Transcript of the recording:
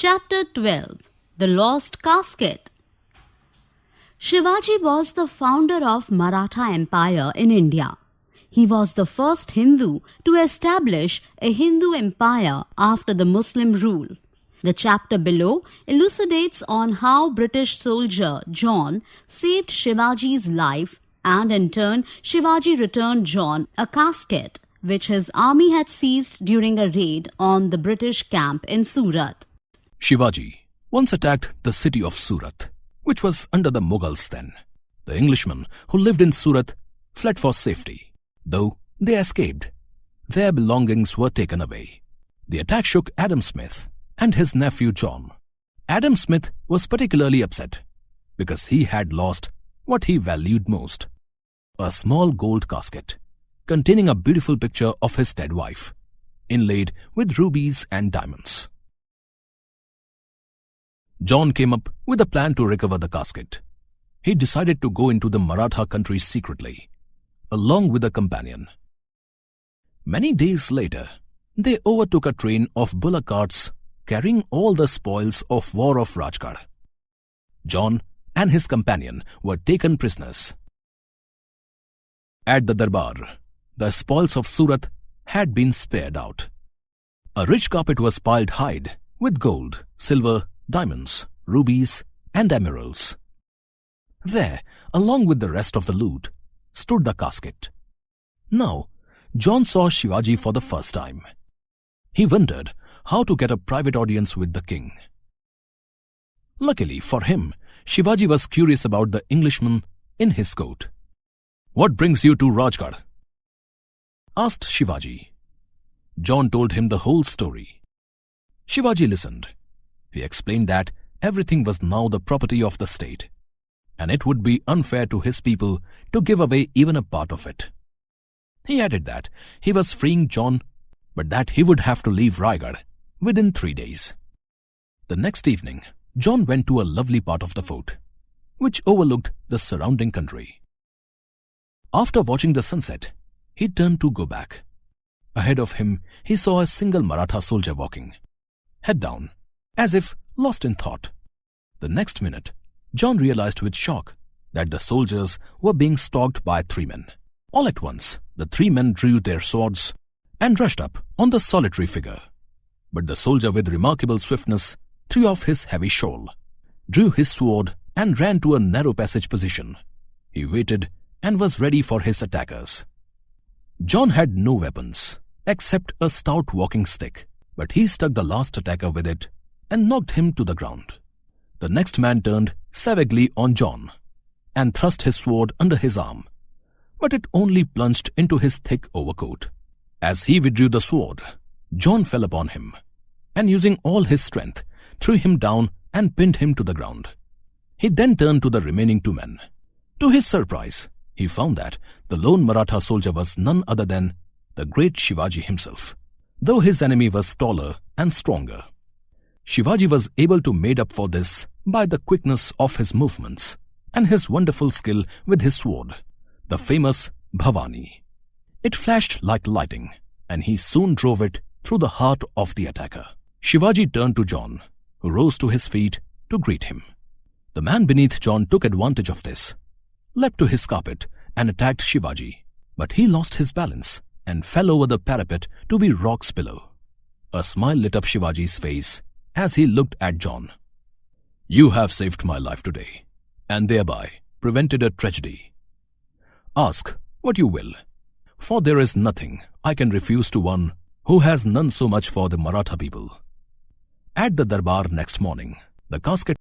Chapter 12 The Lost Casket. Shivaji was the founder of Maratha Empire in India. He was the first Hindu to establish a Hindu empire after the Muslim rule. The chapter below elucidates on how British soldier John saved Shivaji's life, and in turn Shivaji returned John a casket which his army had seized during a raid on the British camp in Surat. Shivaji once attacked the city of Surat, which was under the Mughals then. The Englishmen who lived in Surat fled for safety. Though they escaped, their belongings were taken away. The attack shook Adam Smith and his nephew John. Adam Smith was particularly upset because he had lost what he valued most, a small gold casket containing a beautiful picture of his dead wife, inlaid with rubies and diamonds. John came up with a plan to recover the casket. He decided to go into the Maratha country secretly, along with a companion. Many days later, they overtook a train of bullock carts carrying all the spoils of War of Rajgarh. John and his companion were taken prisoners. At the Darbar, the spoils of Surat had been spared out. A rich carpet was piled high with gold, silver, diamonds, rubies, and emeralds. There, along with the rest of the loot, stood the casket. Now, John saw Shivaji for the first time. He wondered how to get a private audience with the king. Luckily for him, Shivaji was curious about the Englishman in his coat. "What brings you to Rajgarh?" asked Shivaji. John told him the whole story. Shivaji listened. He explained that everything was now the property of the state, and it would be unfair to his people to give away even a part of it. He added that he was freeing John, but that he would have to leave Raigad within 3 days. The next evening, John went to a lovely part of the fort, which overlooked the surrounding country. After watching the sunset, he turned to go back. Ahead of him, he saw a single Maratha soldier walking, head down, as if lost in thought. The next minute, John realized with shock that the soldiers were being stalked by 3 men. All at once, the 3 men drew their swords and rushed up on the solitary figure. But the soldier, with remarkable swiftness, threw off his heavy shawl, drew his sword, and ran to a narrow passage position. He waited and was ready for his attackers. John had no weapons except a stout walking stick, but he struck the last attacker with it and knocked him to the ground. The next man turned savagely on John and thrust his sword under his arm, but it only plunged into his thick overcoat. As he withdrew the sword, John fell upon him, and using all his strength, threw him down and pinned him to the ground. He then turned to the remaining 2 men. To his surprise, he found that the lone Maratha soldier was none other than the great Shivaji himself, though his enemy was taller and stronger. Shivaji was able to make up for this by the quickness of his movements and his wonderful skill with his sword, the famous Bhavani. It flashed like lightning, and he soon drove it through the heart of the attacker. Shivaji turned to John, who rose to his feet to greet him. The man beneath John took advantage of this, leapt to his carpet, and attacked Shivaji, but he lost his balance and fell over the parapet to be rocks below. A smile lit up Shivaji's face as he looked at John. "You have saved my life today, and thereby prevented a tragedy. Ask what you will, for there is nothing I can refuse to one who has none so much for the Maratha people." At the Darbar next morning, the casket